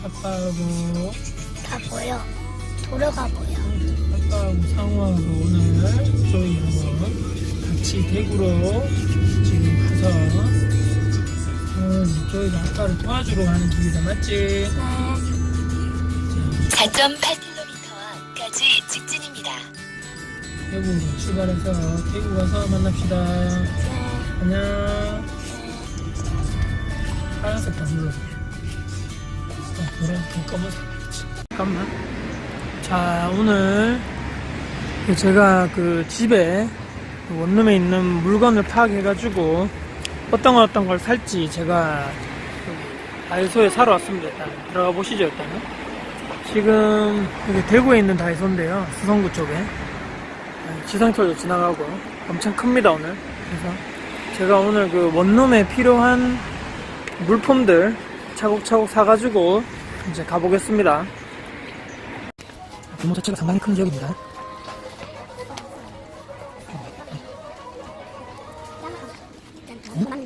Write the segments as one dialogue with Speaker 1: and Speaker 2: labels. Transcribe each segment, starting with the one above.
Speaker 1: 아빠하고
Speaker 2: 다 보여. 도로가 보여.
Speaker 1: 아빠하고 상우하고 오늘 저희하고 같이 대구로 지금 가서 저희가 아빠를 도와주러 가는 길이다, 맞지?
Speaker 2: 네.
Speaker 3: 4.8km까지 직진입니다.
Speaker 1: 대구로 출발해서 대구 가서 만납시다.
Speaker 2: 네.
Speaker 1: 안녕. 파란색 다 눌러. 노란색, 검은색. 잠깐만. 자, 오늘 제가 그 집에 원룸에 있는 물건을 파악해가지고 어떤 걸 살지 제가 다이소에 사러 왔습니다. 일단 들어가 보시죠. 일단은 지금 여기 대구에 있는 다이소인데요, 수성구 쪽에 지상철도 지나가고 엄청 큽니다 오늘. 그래서 제가 오늘 그 원룸에 필요한 물품들 차곡차곡 사가지고 이제 가보겠습니다. 규모 자체가 상당히 큰 지역입니다.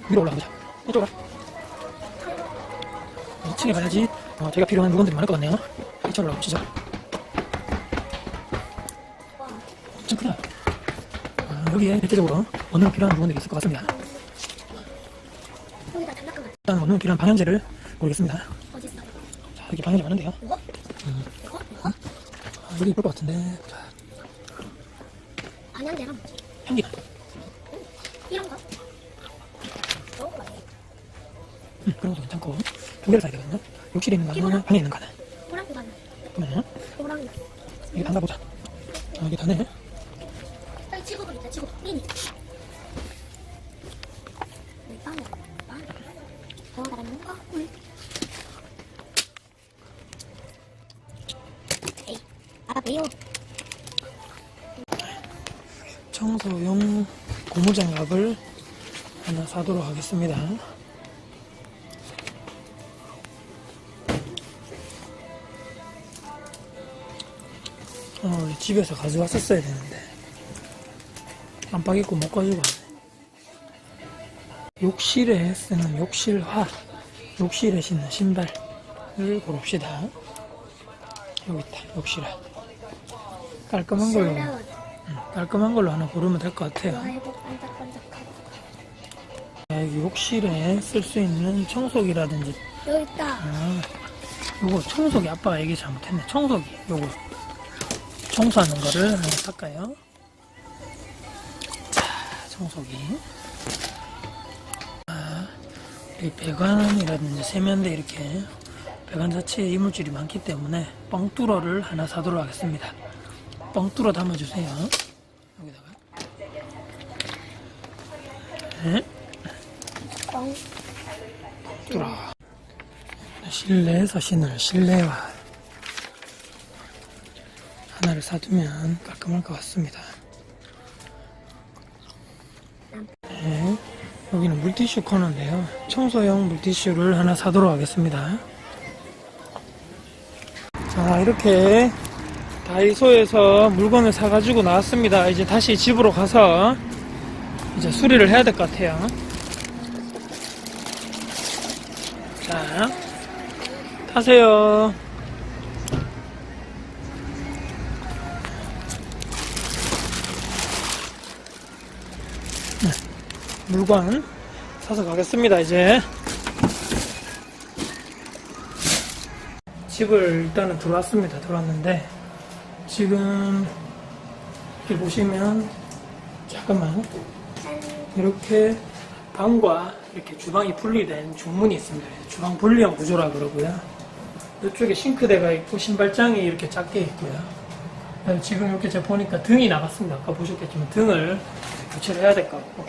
Speaker 1: 위로 올라가보자. 이쪽으로. 2층에 가야지 제가 필요한 물건들이 많을 것 같네요. 2층으로 올라가보시죠. 엄청 크다. 여기에 대체적으로 원룸에 필요한 물건들이 있을 것 같습니다. 일단 원룸에 필요한 방향제를 고르겠습니다. 자, 여기 방향제 많은데요. 여기 이쁠 것 같은데.
Speaker 2: 방향제가 뭐지?
Speaker 1: 향기가.
Speaker 2: 이런 거?
Speaker 1: 그런 것도 괜찮고. 두 개를 사야 되거든요. 욕실에 있는 거는 방에 있는 거는.
Speaker 2: 호랑이 가네.
Speaker 1: 그러면요.
Speaker 2: 호랑이.
Speaker 1: 이게 단가 보자. 이게 다네.
Speaker 2: 여기 지구도 있다. 지구. 미니. 빵이야. 빵. 다른 거? 물. 에이. 아빠 배요.
Speaker 1: 청소용 고무장갑을 하나 사도록 하겠습니다. 집에서 가져왔었어야 되는데 깜빡 잊고 못 가지고 왔네. 욕실에 쓰는 욕실화, 욕실에 신는 신발을 고릅시다. 여기 있다, 욕실화. 깔끔한 걸로 하나 고르면 될 것 같아요.
Speaker 2: 아이고 반짝반짝하고.
Speaker 1: 여기 욕실에 쓸 수 있는 청소기라든지.
Speaker 2: 여기 있다.
Speaker 1: 요거 청소기, 아빠가 얘기 잘못했네. 청소기, 요거 청소하는 거를 하나 살까요? 자, 청소기. 이 배관이라든지 세면대, 이렇게 배관 자체에 이물질이 많기 때문에 뻥뚫어를 하나 사도록 하겠습니다. 뻥뚫어 담아주세요. 여기다가. 네. 뚫어. 실내에서 신을 실내화 하나를 사두면 깔끔할 것 같습니다. 네. 여기는 물티슈 코너인데요. 청소용 물티슈를 하나 사도록 하겠습니다. 자, 이렇게 다이소에서 물건을 사가지고 나왔습니다. 이제 다시 집으로 가서 이제 수리를 해야 될 것 같아요. 자, 타세요. 네, 물건 사서 가겠습니다. 이제 집을 일단은 들어왔는데 지금 이렇게 보시면 잠깐만, 이렇게 방과 이렇게 주방이 분리된 중문이 있습니다. 주방 분리형 구조라 그러고요. 이쪽에 싱크대가 있고 신발장이 이렇게 작게 있고요. 지금 이렇게 제가 보니까 등이 나갔습니다. 아까 보셨겠지만 등을 교체를 해야 될 것 같고,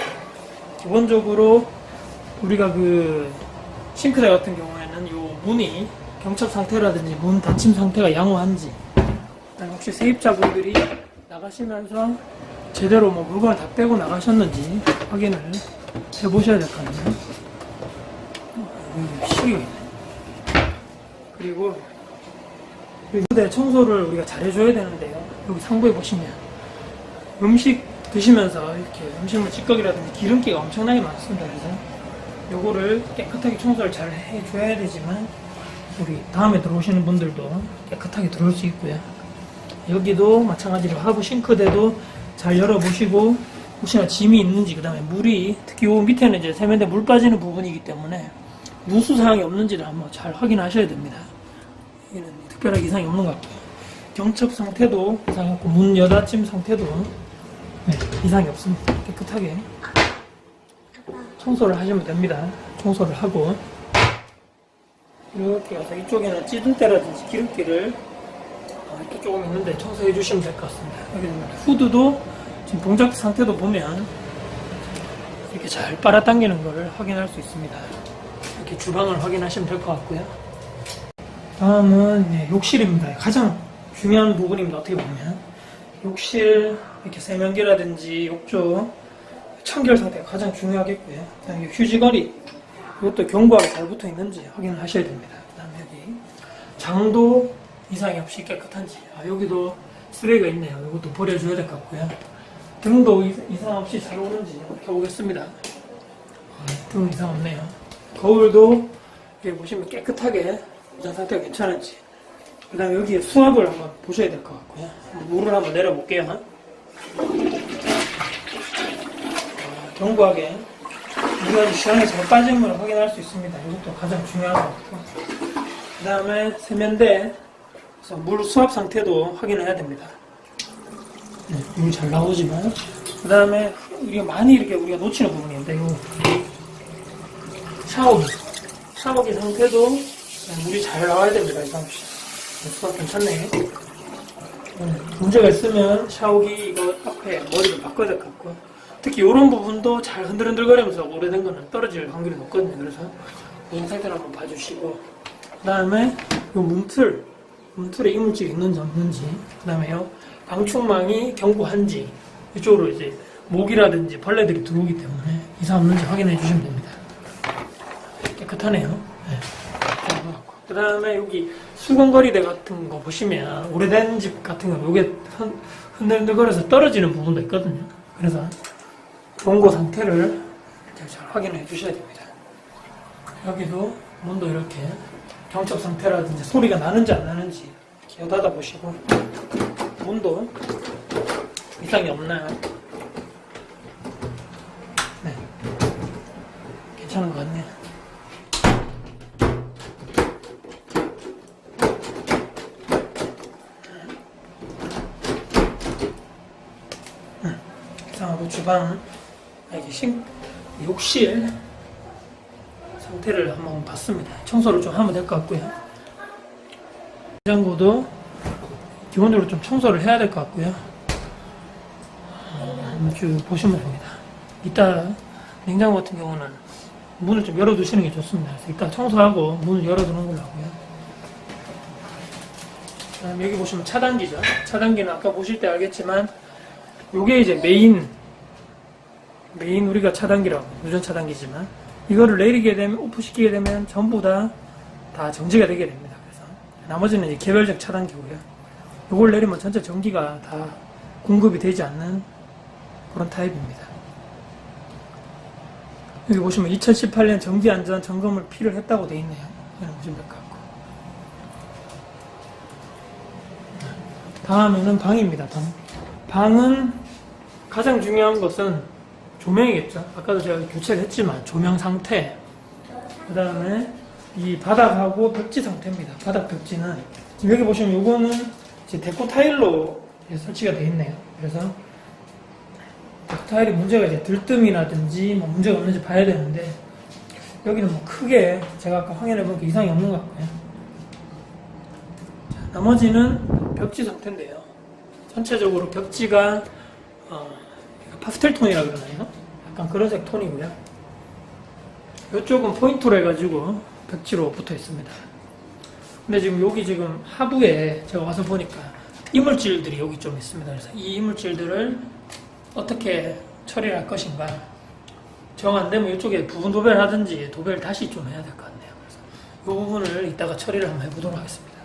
Speaker 1: 기본적으로 우리가 그 싱크대 같은 경우에는 요 문이 경첩 상태라든지 문 닫힘 상태가 양호한지, 혹시 세입자분들이 나가시면서 제대로 뭐 물건을 다 빼고 나가셨는지 확인을 해보셔야 될 거 아니에요? 여기 시리가 있네. 그리고 근데 청소를 우리가 잘 해줘야 되는데요. 여기 상부에 보시면 음식 드시면서 이렇게 음식물 찌꺼기라든지 기름기가 엄청나게 많습니다. 그래서 요거를 깨끗하게 청소를 잘 해줘야 되지만 우리 다음에 들어오시는 분들도 깨끗하게 들어올 수 있고요. 여기도 마찬가지로 하부 싱크대도 잘 열어보시고 혹시나 짐이 있는지, 그 다음에 물이 특히 요 밑에는 이제 세면대 물 빠지는 부분이기 때문에 누수 사항이 없는지를 한번 잘 확인하셔야 됩니다. 여기는 특별하게 이상이 없는 것 같고요. 경첩 상태도 이상이 없고 문 여닫짐 상태도 이상이 없습니다. 깨끗하게 청소를 하시면 됩니다. 청소를 하고 이렇게 해서 이쪽에는 찌든 때라든지 기름기를 이렇게 조금 있는데 청소해 주시면 될 것 같습니다. 여기 후드도 지금 동작 상태도 보면 이렇게 잘 빨아당기는 것을 확인할 수 있습니다. 이렇게 주방을 확인하시면 될 것 같고요. 다음은 욕실입니다. 가장 중요한 부분입니다. 어떻게 보면 욕실 이렇게 세면기라든지 욕조 청결 상태가 가장 중요하겠고요. 그다음에 휴지거리 이것도 견고하게 잘 붙어 있는지 확인을 하셔야 됩니다. 그다음에 여기 장도 이상이 없이 깨끗한지, 여기도 쓰레기가 있네요. 이것도 버려줘야 될 것 같고요. 등도 이상 없이 잘 오는지 이렇게 보겠습니다. 등 이상 없네요. 거울도 여기 보시면 깨끗하게 유전 상태가 괜찮은지. 그 다음에 여기 수압을 한번 보셔야 될 것 같고요. 물을 한번 내려볼게요. 견고하게 물이 아주 시원하게 잘 빠진 걸 확인할 수 있습니다. 이것도 가장 중요한 것 같고. 그 다음에 세면대 물 수압 상태도 확인해야 됩니다. 물이 잘 나오지만. 그 다음에 우리가 많이 이렇게 우리가 놓치는 부분인데, 요 샤워기 상태도 물이 잘 나와야 됩니다. 이상 없이. 수압 괜찮네. 문제가 있으면 샤워기 이거 앞에 머리를 바꿔야 될 것 같고, 특히 이런 부분도 잘 흔들흔들거리면서 오래된 거는 떨어질 확률이 높거든요. 그래서 이 상태를 한번 봐주시고, 그 다음에 이 문틀에 이물질이 있는지 없는지, 그 다음에요 방충망이 견고한지, 이쪽으로 이제 모기라든지 벌레들이 들어오기 때문에 이상 없는지 확인해 주시면 됩니다. 깨끗하네요. 네. 그 다음에 여기 수건거리대 같은 거 보시면 오래된 집 같은 거 요게 흔들흔들거려서 떨어지는 부분도 있거든요. 그래서 견고 상태를 잘 확인해 주셔야 됩니다. 여기도 문도 이렇게 경첩 상태라든지 소리가 나는지 안 나는지 이렇게 여닫아 보시고, 문도 이상이 없나요? 네, 괜찮은 것 같네요. 이상하고 주방, 이게 욕실 상태를 한번 봤습니다. 청소를 좀 하면 될 것 같고요. 냉장고도 기본적으로 좀 청소를 해야 될 것 같고요. 쭉 보시면 됩니다. 이따 냉장고 같은 경우는 문을 좀 열어두시는 게 좋습니다. 그래서 이따 청소하고 문을 열어두는 걸로 하고요. 그다음 여기 보시면 차단기죠. 차단기는 아까 보실 때 알겠지만 요게 이제 메인 우리가 차단기라고, 유전 차단기지만 이거를 내리게 되면, 오프시키게 되면 전부 다 정지가 되게 됩니다. 그래서 나머지는 이제 개별적 차단기고요. 이걸 내리면 전체 전기가 다 공급이 되지 않는 그런 타입입니다. 여기 보시면 2018년 전기안전 점검을 필요했다고 되어 있네요. 이런 보시면 될 것 같고. 다음에는 방입니다. 방은 가장 중요한 것은 조명이겠죠. 아까도 제가 교체를 했지만 조명 상태, 그 다음에 이 바닥하고 벽지 상태입니다. 바닥 벽지는 지금 여기 보시면 요거는 이제 데코 타일로 설치가 되어 있네요. 그래서 데코 타일이 문제가 이제 들뜸이라든지 뭐 문제가 없는지 봐야 되는데, 여기는 뭐 크게 제가 아까 확인해 보니까 이상이 없는 것 같고요. 자, 나머지는 벽지 상태인데요. 전체적으로 벽지가 파스텔 톤이라고 그러나요? 약간 그런 색 톤이고요. 이쪽은 포인트로 해가지고 벽지로 붙어 있습니다. 근데 지금 여기 지금 하부에 제가 와서 보니까 이물질들이 여기 좀 있습니다. 그래서 이 이물질들을 어떻게 처리를 할 것인가, 정 안 되면 이쪽에 부분 도배를 하든지 도배를 다시 좀 해야 될 것 같네요. 그래서 이 부분을 이따가 처리를 한번 해보도록 하겠습니다.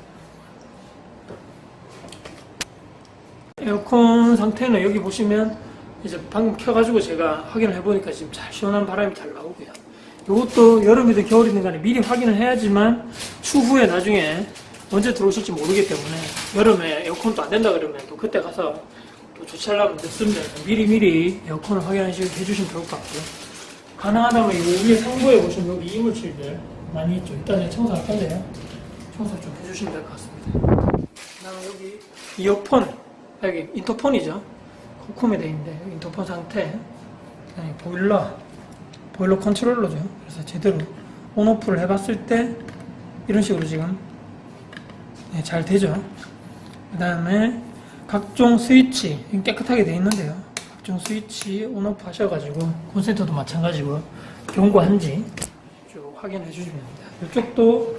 Speaker 1: 에어컨 상태는 여기 보시면 이제 방금 켜가지고 제가 확인을 해보니까 지금 잘 시원한 바람이 잘 나오고요. 이것도 여름이든 겨울이든 간에 미리 확인을 해야지만 추후에 나중에 언제 들어오실지 모르기 때문에 여름에 에어컨도 안 된다 그러면 또 그때 가서 또 주차하려면 늦습니다. 미리 에어컨을 해주시면 좋을 것 같고요. 가능하다면 이 위에 상부에 보시면 여기 이물질들 많이 있죠. 일단 제가 청소할 건데요. 청소 좀 해주시면 될 것 같습니다. 그다음에 여기 이어폰, 여기 인터폰이죠. 코콤에 되어 있는데 여기 인터폰 상태, 그다음에 보일러 컨트롤러죠. 그래서 제대로 온오프를 해봤을 때 이런 식으로 지금 잘 되죠. 그 다음에 각종 스위치 깨끗하게 되어 있는데요. 각종 스위치 온오프 하셔가지고 콘센트도 마찬가지고 경고한지 쭉 확인해 주시면 됩니다. 이쪽도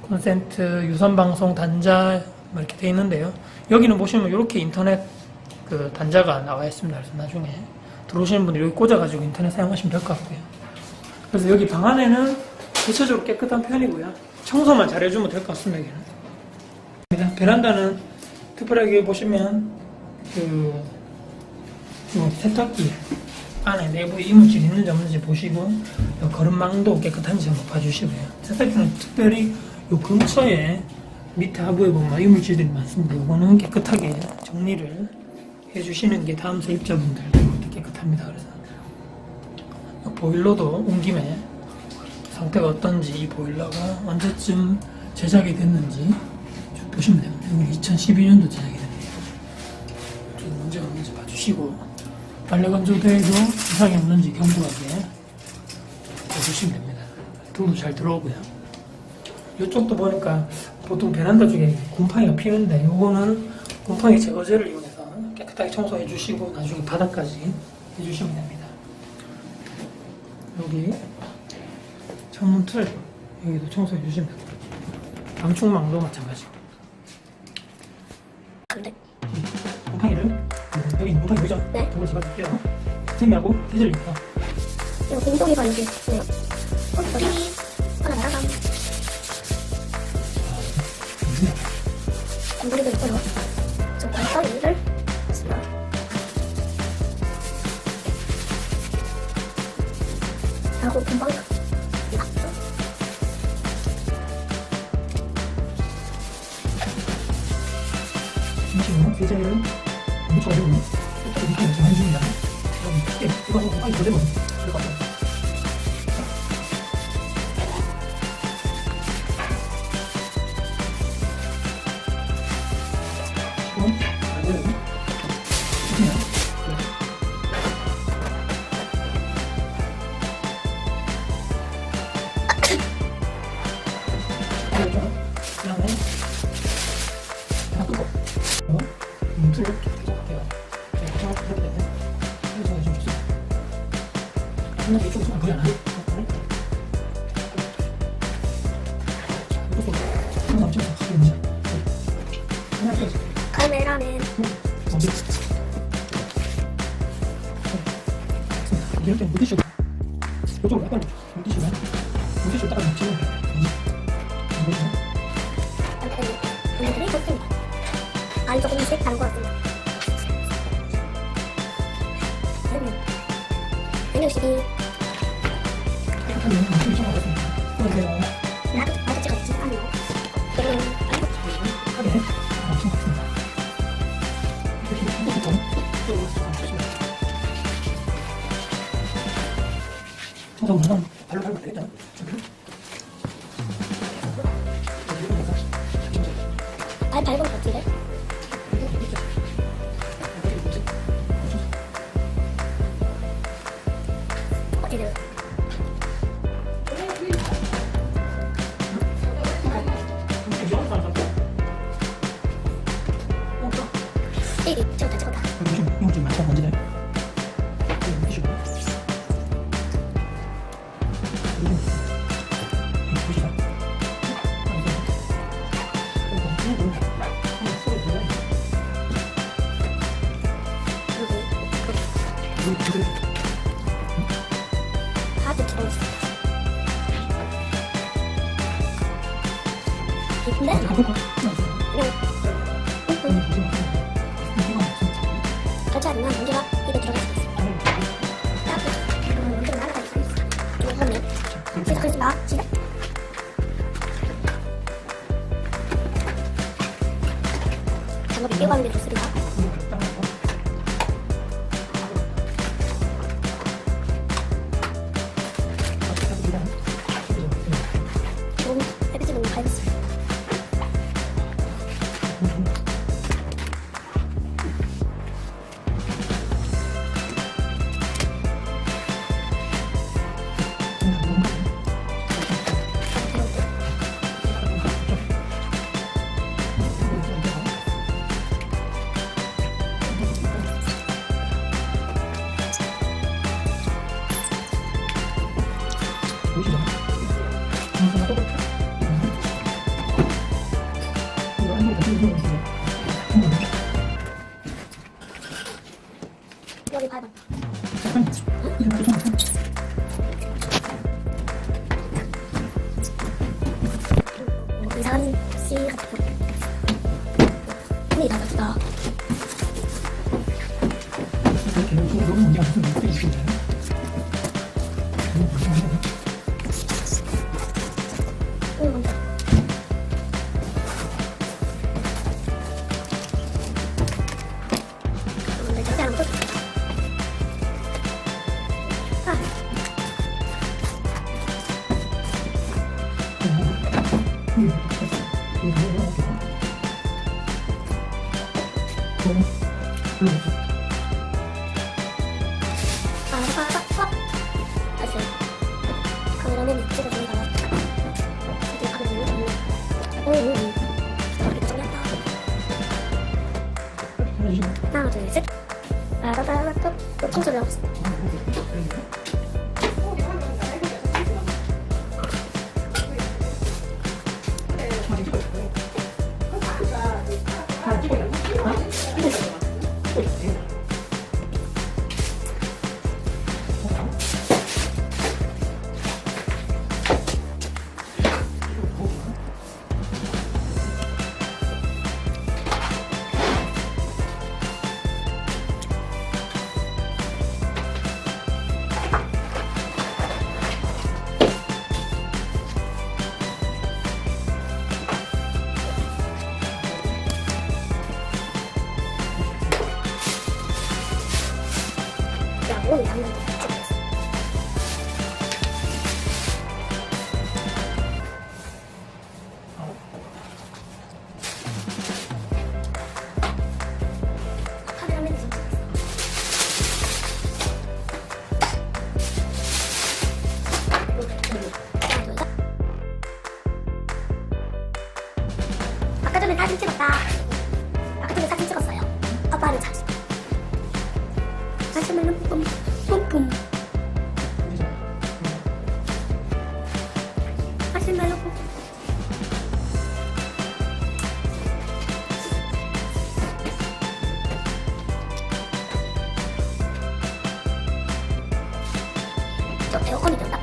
Speaker 1: 콘센트, 유선방송 단자 이렇게 되어 있는데요. 여기는 보시면 이렇게 인터넷 그 단자가 나와 있습니다. 그래서 나중에 들어오시는 분들 여기 꽂아가지고 인터넷 사용하시면 될 것 같고요. 그래서 여기 방 안에는 전체적으로 깨끗한 편이고요. 청소만 잘해주면 될 것 같습니다. 여기는. 베란다는 특별하게 보시면 그 세탁기 안에 내부에 이물질이 있는지 없는지 보시고 거름망도 깨끗한지 한번 봐주시고요. 세탁기는 특별히 요 근처에 밑에 하부에 보면 이물질들이 많습니다. 이거는 깨끗하게 정리를 해주시는 게 다음 세입자분들도 깨끗합니다. 그래서 보일러도 온 김에 상태가 어떤지, 이 보일러가 언제쯤 제작이 됐는지 좀 보시면 됩니다. 여기 2012년도 제작이 됩니다. 좀 문제가 없는지 봐주시고 빨래 건조대에도 이상이 없는지 경고하게 해주시면 됩니다. 불도 잘 들어오고요. 이쪽도 보니까 보통 베란다 중에 곰팡이가 피는데 요거는 곰팡이 제거제를 이용해서 깨끗하게 청소해 주시고 나중에 바닥까지 해주시면 됩니다. 여기 창문 틀 여기도 청소해 주시면 됩니다. 방충망도 마찬가지고.
Speaker 2: 안돼.
Speaker 1: 곰팡이를 여기 있는 곰팡이 보이죠?
Speaker 2: 네.
Speaker 1: 이걸 집어줄게요. 세미하고 디젤입니다.
Speaker 2: 이거 공동이가 여기 있네요. 여기 하나 날아감. 공동이도 있고요. 저 발전기를 했습니다. 하고 금방이가 있어.
Speaker 1: 잠시만요. 디젤을 묻혀가지고 이렇게 좀 해줍니다. 여기 이거 하고 곰팡이 그대로 될것 같아요.
Speaker 2: 카메라는
Speaker 1: 이럴 땐 물티슈 이쪽으로 약간 물티슈 따라 붙이면
Speaker 2: 오늘이 좋습니다. 안 조금씩 다른 것 같습니다. 은유식이
Speaker 1: 깨끗한 면은 물티슈 잡아봤습니다. 그러세요.
Speaker 2: 나도 찍었지 않나요? 그럼
Speaker 1: 하게 엄청 같습니다. 이렇게 좀 청소는 발로 밟으면 되겠잖아.
Speaker 2: 발 밟은 것 같은데? 어디를? 이게 찍었다 찍었다.
Speaker 1: 이거 좀 많죠 먼지들.
Speaker 2: 가득 들어있습니다. 예쁜데? 그렇지 않으면 문제가 입에 들어갈 수 있어요. 그럼 문제가 날아갈 수 있어요. 무섭네. 시작하겠습니다. 시작. 장갑이 끼고 가는 게 좋습니다. 너무 햇빛이 너무 밝았어요. 여기 밟아. 이상한 씨 같은 거. 흔히 나갔다. 먼저. 근데 절대 안 꽂혔어. 다시 카메라는 찍어주는 거 드디어 카메라는 이렇게 정리한다. 하나 둘셋 라라라라 또 청소를 하고 있어. 오늘 양념 찍어줬어. 카메라맨이 좀 찍었어. 아까 전에 사진 찍었다. 아까 전에 사진 찍었어요. 아빠는 잘 찍어. 마시멜로 뿜뿜 마시멜로 뿜뿜. 저 에어컨이 된다.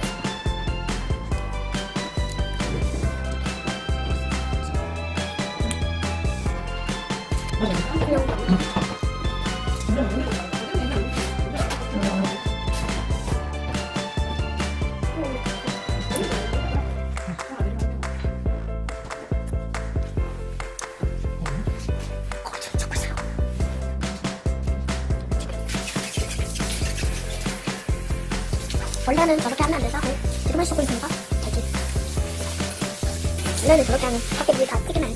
Speaker 2: 원래는 저렇게 하면 안 돼서 지금은 쉬고 있으니까 되지. 원래는 저렇게 하면 밖에 물이 다 튀기나요?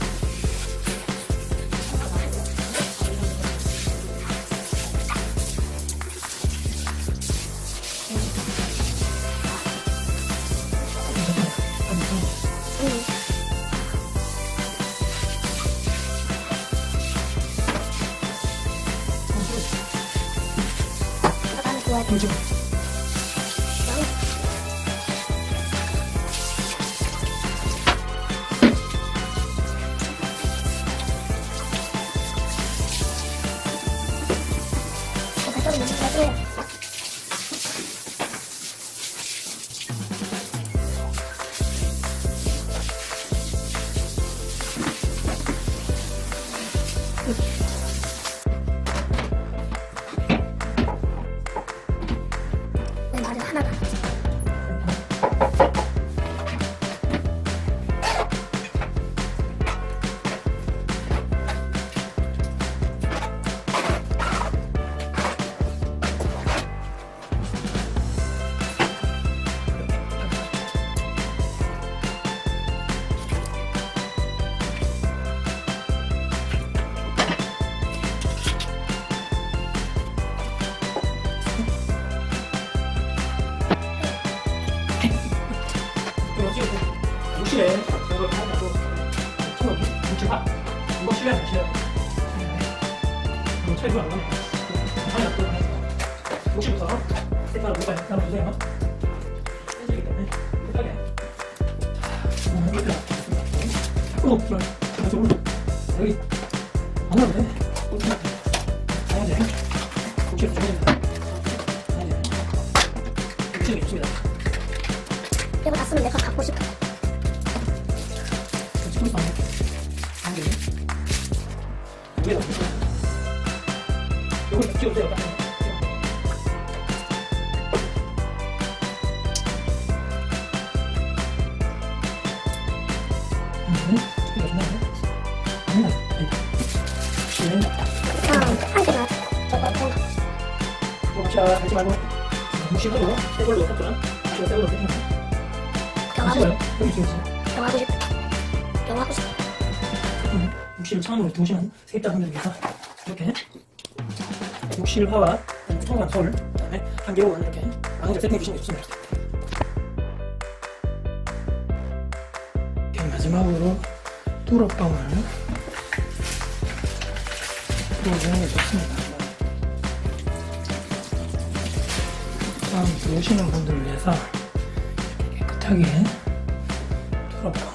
Speaker 2: 이거 하면 좋아야 되지.
Speaker 1: 목실에 이걸 하고 청소기 뭉치가 이거 실내 안 실내 차이 별로 안 나네. 하나 놔두고 목실부터 색깔을 뭔가 나눠주세요. 떼지기 때문에 끝까지 이렇게 놔두겠습니다. 자꾸 목실을 여기 안 넣어도 돼. 강아지 목실을 정해줍니다. 목실이 좋습니다.
Speaker 2: 이거 다 쓰면 내가 갖고 싶어.
Speaker 1: 지금 있어 안 돼. 위에다 붙여. 요걸 찍어주세요. 자, 하지 말고 무시하고 새 걸로 샀잖아. 새 걸로 샀잖아. 여기 있어.
Speaker 2: 영화하고 싶어. 영화하고 싶어.
Speaker 1: 욕실을 창문으로 두시는 세입자분들 위해서 이렇게 욕실화와 청소한 서울 그다음에 한개로원 이렇게 방향제 세팅해 주시는 게 좋습니다. 이렇게 마지막으로 뚜러방을 들어주는 게 좋습니다. 다음 들어오시는 분들을 위해서 깨끗하게 뚜러방을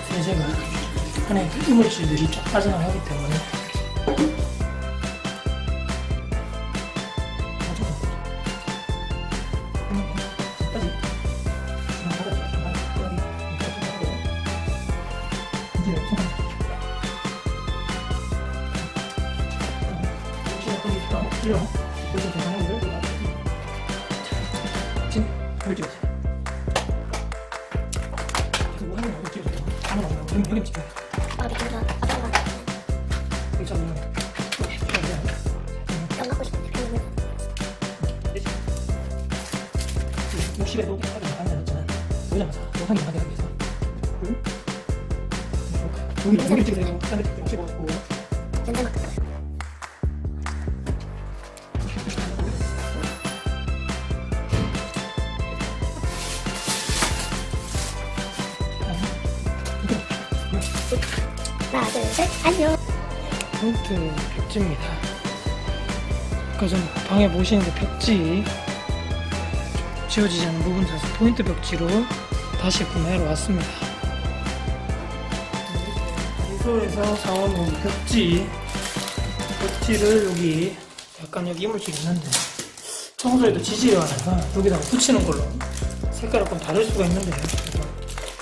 Speaker 1: 세제가 안에 이물질들이 쫙 빠져나가기 때문에 여기 찍어.
Speaker 2: 아, 괜찮아. 아빠가 영화하고 싶어.
Speaker 1: 욕실에도 하게 나가잖아. 보자마자 영상이 나가게 하기 위해서. 응? 여기 찍으세요. 딴데 욕실 보고.
Speaker 2: 냄새 맡겠다. 하나, 둘, 셋, 안녕.
Speaker 1: 포인트 벽지입니다. 아까 전 방에 보시는데 벽지 지워지지 않는 부분 사서 포인트 벽지로 다시 구매하러 왔습니다. 다이소에서 사온 벽지를 여기 약간 여기 이물질이 있는데 청소에도 지지려 하다가 여기다가 붙이는 걸로 색깔을 좀 다를 수가 있는데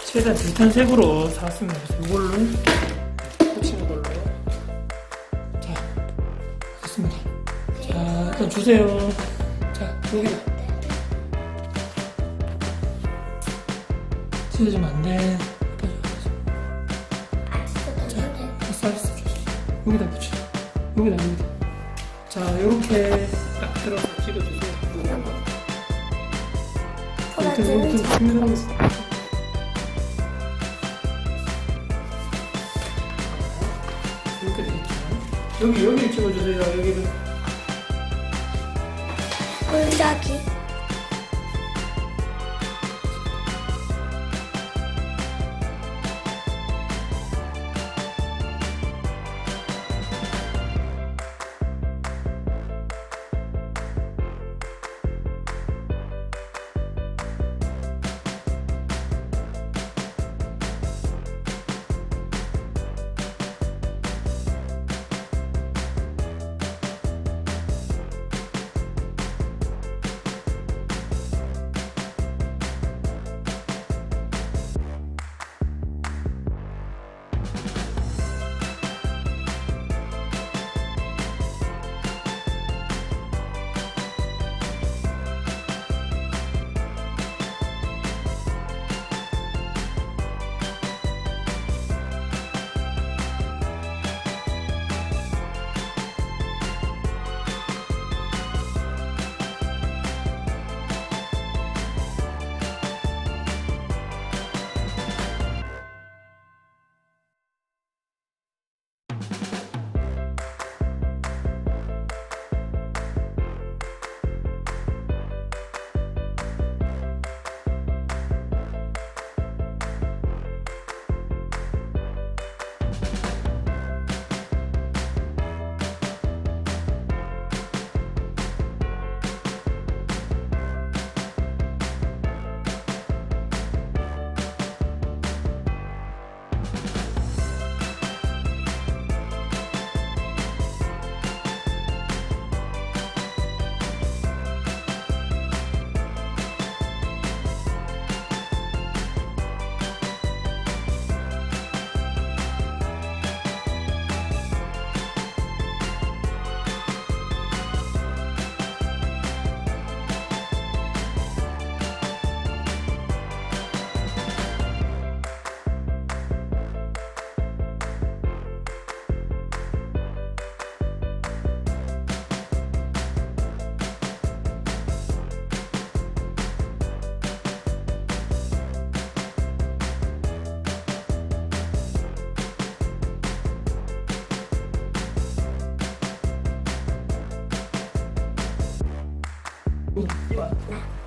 Speaker 1: 최대한 짙은 색으로 사왔습니다. 그래서 이걸로 붙이는 걸로 자 됐습니다. 자 일단 주세요. 자 여기다 찢어지면 안돼. 알았어. 여기다 붙여. 여기다. 자 요렇게 딱 들어서 찍어주세요. 여기부터 준비하겠습니다. 이렇게 되겠죠. 여기를 찍어주세요. 여기를.
Speaker 2: 꿀자기.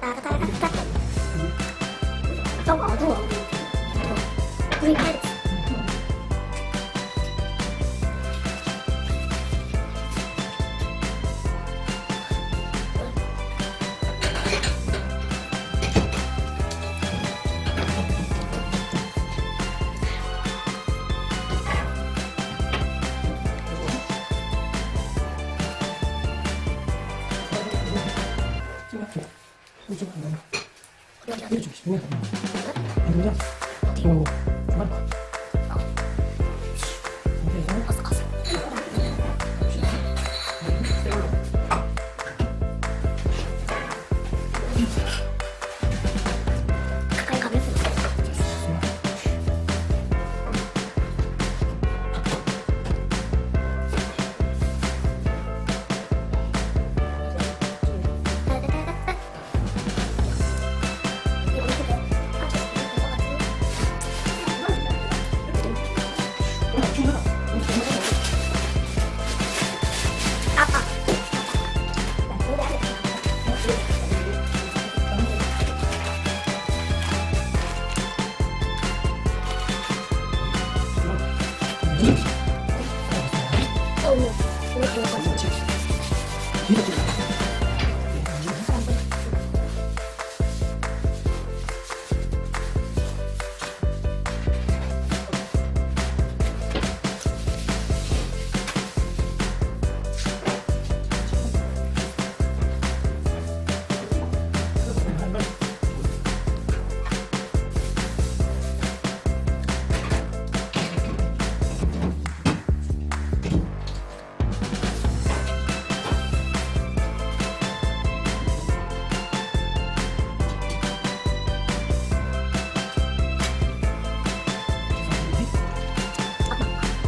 Speaker 2: 따따따따. 좀 어두워. 우리 빨리. 가까이 가면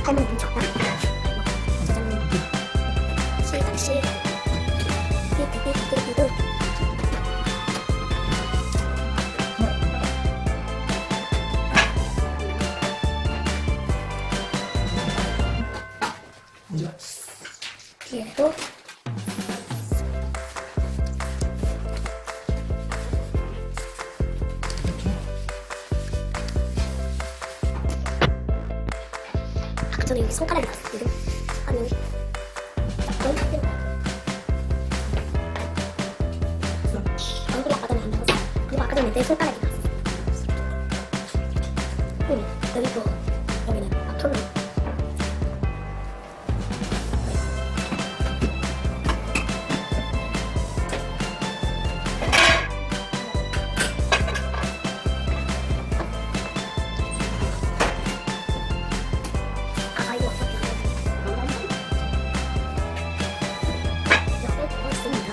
Speaker 2: 할머니 눈 쳤다. 시다 시. 띠띠띠띠띠띠. 뒤에도. 아까 전에 여기 손가락이 나왔어. 지금 아니 여기. 얼굴이 아까 전에 안 나왔어. 그리고 아까 전에 내 손가락이 나왔어. 여기 또 여기는 앞으로. 아 이거 어떻게 옆에 보고 있습니다.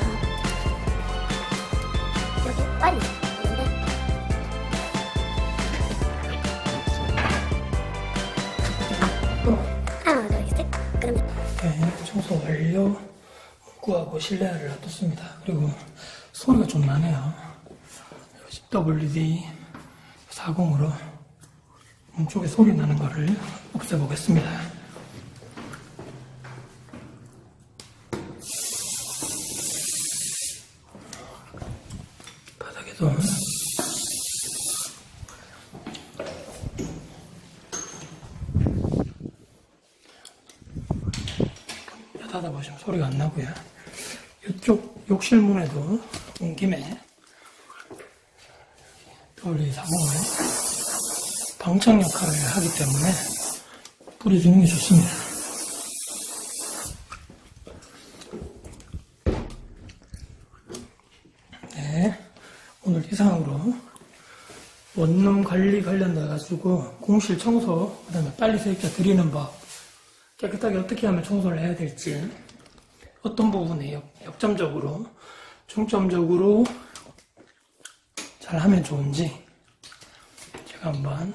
Speaker 2: 여기 빨리 있는데 하나 둘 셋. 그러면
Speaker 1: 네, 청소 완료. 문구하고 실내화를 놔뒀습니다. 그리고 소리가 좀 나네요. WD 40으로 문 쪽에 소리 나는 거를 없애보겠습니다. 바닥에도 닫아 보시면 소리가 안 나고요. 이쪽 욕실 문에도 온 김에 WD 40은 방창 역할을 하기 때문에 뿌려주는 게 좋습니다. 네, 오늘 이상으로 원룸 관리 관련돼 가지고 공실 청소, 그다음에 빨리 세입자 드리는 법, 깨끗하게 어떻게 하면 청소를 해야 될지, 어떤 부분에 역점적으로, 중점적으로 잘 하면 좋은지 제가 한번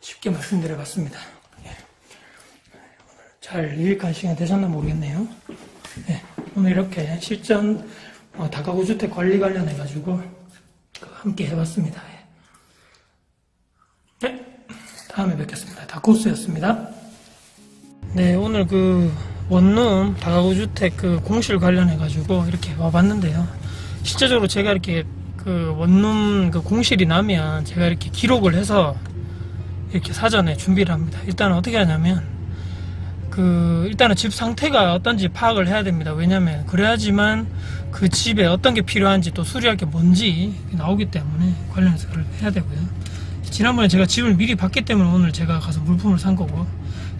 Speaker 1: 쉽게 말씀드려 봤습니다. 예. 잘 유익한 시간 되셨나 모르겠네요. 예. 오늘 이렇게 실전 다가구 주택 관리 관련해 가지고 함께 해봤습니다. 예. 네, 다음에 뵙겠습니다. 다코스였습니다. 네, 오늘 원룸 다가구 주택 공실 관련해 가지고 이렇게 와봤는데요. 실제적으로 제가 이렇게 그 원룸 그 공실이 나면 제가 이렇게 기록을 해서 이렇게 사전에 준비를 합니다. 일단은 어떻게 하냐면 일단은 집 상태가 어떤지 파악을 해야 됩니다. 왜냐면 그래야지만 그 집에 어떤 게 필요한지 또 수리할 게 뭔지 나오기 때문에 관련해서 그걸 해야 되고요. 지난번에 제가 집을 미리 봤기 때문에 오늘 제가 가서 물품을 산 거고,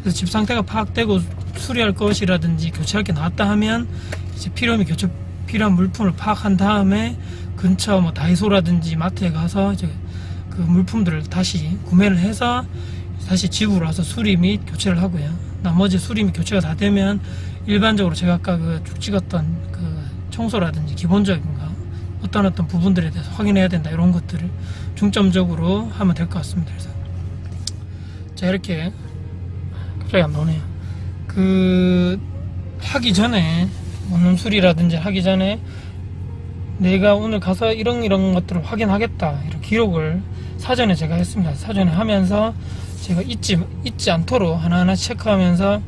Speaker 1: 그래서 집 상태가 파악되고 수리할 것이라든지 교체할 게 나왔다 하면 이제 필요한 물품을 파악한 다음에 근처 뭐 다이소라든지 마트에 가서 이제 그 물품들을 다시 구매를 해서 다시 집으로 와서 수리 및 교체를 하고요. 나머지 수리 및 교체가 다 되면 일반적으로 제가 아까 쭉 찍었던 청소라든지 기본적인 거 어떤 부분들에 대해서 확인해야 된다, 이런 것들을 중점적으로 하면 될 것 같습니다. 그래서 제가 이렇게 갑자기 안 나오네요. 하기 전에 원룸 수리라든지 하기 전에 내가 오늘 가서 이런 것들을 확인하겠다, 이런 기록을 사전에 제가 했습니다. 사전에 하면서 제가 잊지 않도록 하나하나 체크하면서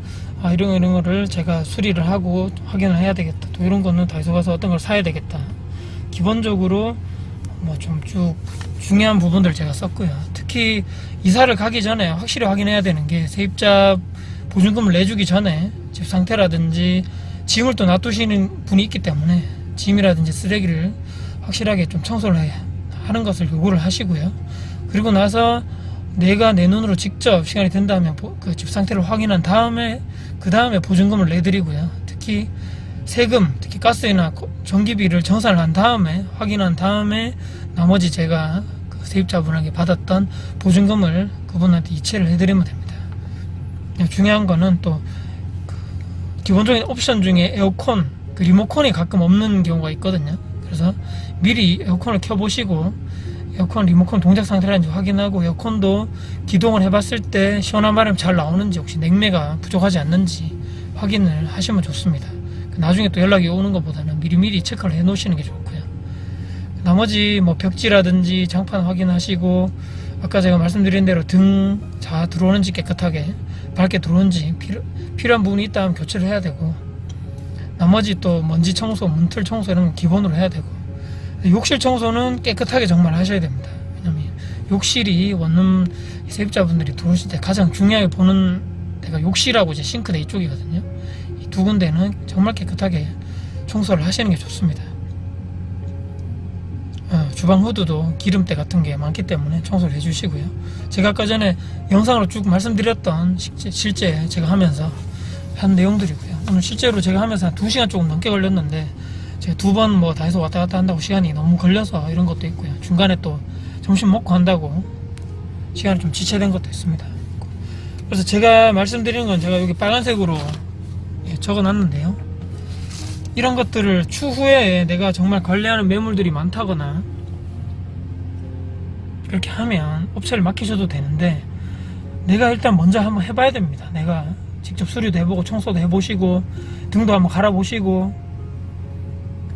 Speaker 1: 이런 거를 제가 수리를 하고 확인을 해야 되겠다, 또 이런 거는 다이소 가서 어떤 걸 사야 되겠다, 기본적으로 뭐 좀 쭉 중요한 부분들 제가 썼고요. 특히 이사를 가기 전에 확실히 확인해야 되는 게, 세입자 보증금을 내주기 전에 집 상태라든지 짐을 또 놔두시는 분이 있기 때문에 짐이라든지 쓰레기를 확실하게 좀 청소를 하는 것을 요구를 하시고요. 그리고 나서 내가 내 눈으로 직접 시간이 된다면 그 집 상태를 확인한 다음에 그 다음에 보증금을 내드리고요. 특히 세금, 특히 가스나 전기비를 정산을 한 다음에 확인한 다음에 나머지 제가 그 세입자분에게 받았던 보증금을 그분한테 이체를 해드리면 됩니다. 중요한 거는 또 기본적인 옵션 중에 에어컨, 리모컨이 가끔 없는 경우가 있거든요. 그래서 미리 에어컨을 켜보시고 에어컨 리모컨 동작 상태라는지 확인하고, 에어컨도 기동을 해봤을 때 시원한 바람이 잘 나오는지, 혹시 냉매가 부족하지 않는지 확인을 하시면 좋습니다. 나중에 또 연락이 오는 것보다는 미리미리 체크를 해 놓으시는 게 좋고요. 나머지 뭐 벽지라든지 장판 확인하시고, 아까 제가 말씀드린 대로 자 들어오는지 깨끗하게 밝게 들어오는지 필요한 부분이 있다면 교체를 해야 되고, 나머지 또 먼지 청소, 문틀 청소 이런 건 기본으로 해야 되고, 욕실 청소는 깨끗하게 정말 하셔야 됩니다. 왜냐면 욕실이 원룸 세입자분들이 들어오실 때 가장 중요하게 보는 데가 욕실하고 이제 싱크대 이쪽이거든요. 이 두 군데는 정말 깨끗하게 청소를 하시는 게 좋습니다. 주방 후드도 기름때 같은 게 많기 때문에 청소를 해주시고요. 제가 아까 전에 영상으로 쭉 말씀드렸던 실제 제가 하면서 한 내용들이고요. 오늘 실제로 제가 하면서 한 2시간 조금 넘게 걸렸는데, 제가 2번 뭐 다해서 왔다 갔다 한다고 시간이 너무 걸려서 이런 것도 있고요. 중간에 또 점심 먹고 한다고 시간이 좀 지체된 것도 있습니다. 그래서 제가 말씀드리는 건 제가 여기 빨간색으로 적어놨는데요. 이런 것들을 추후에 내가 정말 관리하는 매물들이 많다거나 이렇게 하면 업체를 맡기셔도 되는데, 내가 일단 먼저 한번 해봐야 됩니다. 내가 직접 수리도 해보고 청소도 해보시고 등도 한번 갈아보시고,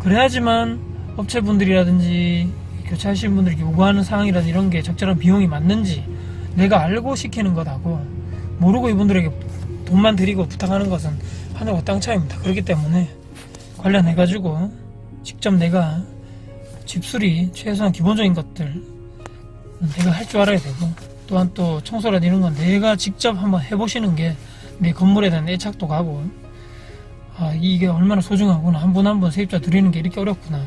Speaker 1: 그래야지만 업체분들이라든지 교체하시는 분들이 요구하는 사항이라든지 이런 게 적절한 비용이 맞는지 내가 알고 시키는 것하고, 모르고 이분들에게 돈만 드리고 부탁하는 것은 하늘과 땅 차이입니다. 그렇기 때문에 관련해가지고 직접 내가 집수리 최소한 기본적인 것들 내가 할 줄 알아야 되고, 또한 또 청소라든지 이런 건 내가 직접 한번 해보시는 게 내 건물에 대한 애착도 가고, 이게 얼마나 소중하구나, 한 분 한 분 세입자 드리는 게 이렇게 어렵구나,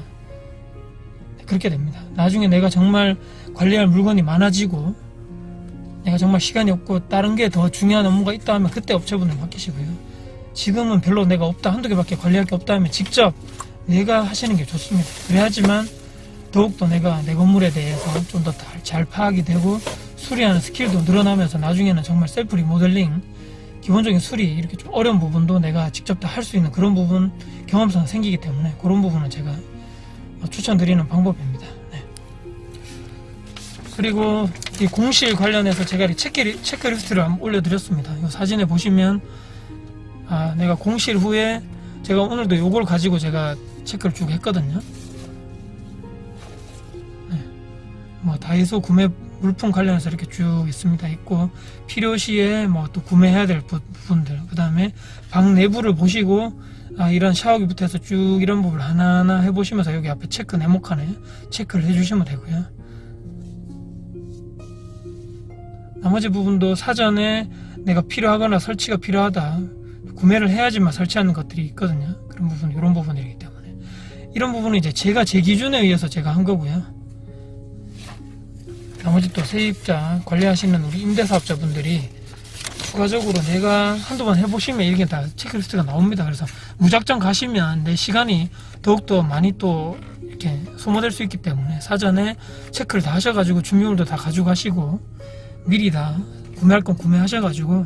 Speaker 1: 그렇게 됩니다. 나중에 내가 정말 관리할 물건이 많아지고 내가 정말 시간이 없고 다른 게 더 중요한 업무가 있다 하면 그때 업체분을 맡기시고요. 지금은 별로 내가 없다, 한두 개밖에 관리할 게 없다 하면 직접 내가 하시는 게 좋습니다. 그래야지만 더욱더 내가 내 건물에 대해서 좀 더 잘 파악이 되고 수리하는 스킬도 늘어나면서 나중에는 정말 셀프 리모델링, 기본적인 수리, 이렇게 좀 어려운 부분도 내가 직접 다 할 수 있는 그런 부분, 경험상 생기기 때문에 그런 부분은 제가 추천드리는 방법입니다. 네. 그리고 이 공실 관련해서 제가 체크리스트를 한번 올려드렸습니다. 이 사진에 보시면 내가 공실 후에 제가 오늘도 요걸 가지고 제가 체크를 쭉 했거든요. 네. 뭐 다이소 구매 물품 관련해서 이렇게 쭉 있습니다. 있고, 필요시에 뭐 또 구매해야 될 부분들, 그 다음에 방 내부를 보시고 이런 샤워기부터 해서 쭉 이런 부분을 하나하나 해보시면서 여기 앞에 체크 네모칸에 체크를 해주시면 되고요. 나머지 부분도 사전에 내가 필요하거나 설치가 필요하다, 구매를 해야지만 설치하는 것들이 있거든요. 그런 부분, 이런 부분이기 때문에 이런 부분은 이제 제가 제 기준에 의해서 제가 한 거고요. 나머지 또 세입자 관리하시는 우리 임대사업자분들이 추가적으로 내가 한두 번 해보시면 이게 다 체크리스트가 나옵니다. 그래서 무작정 가시면 내 시간이 더욱더 많이 또 이렇게 소모될 수 있기 때문에 사전에 체크를 다 하셔가지고 준비물도 다 가져가시고 미리 다 구매할 건 구매하셔가지고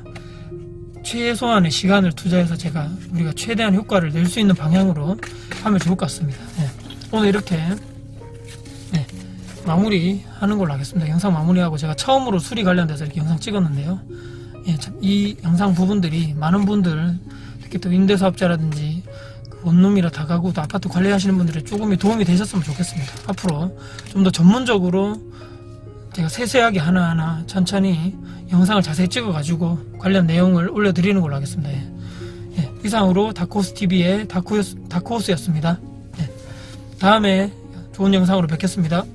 Speaker 1: 최소한의 시간을 투자해서 우리가 최대한 효과를 낼 수 있는 방향으로 하면 좋을 것 같습니다. 네. 오늘 이렇게 마무리 하는 걸로 하겠습니다. 영상 마무리하고 제가 처음으로 수리 관련돼서 이렇게 영상 찍었는데요. 참 이 영상 부분들이 많은 분들, 특히 또 임대사업자라든지 원룸이라 다가구 또 아파트 관리하시는 분들이 조금이 도움이 되셨으면 좋겠습니다. 앞으로 좀 더 전문적으로 제가 세세하게 하나하나 천천히 영상을 자세히 찍어가지고 관련 내용을 올려드리는 걸로 하겠습니다. 이상으로 다크호스TV의 다크호스였습니다. 다음에 좋은 영상으로 뵙겠습니다.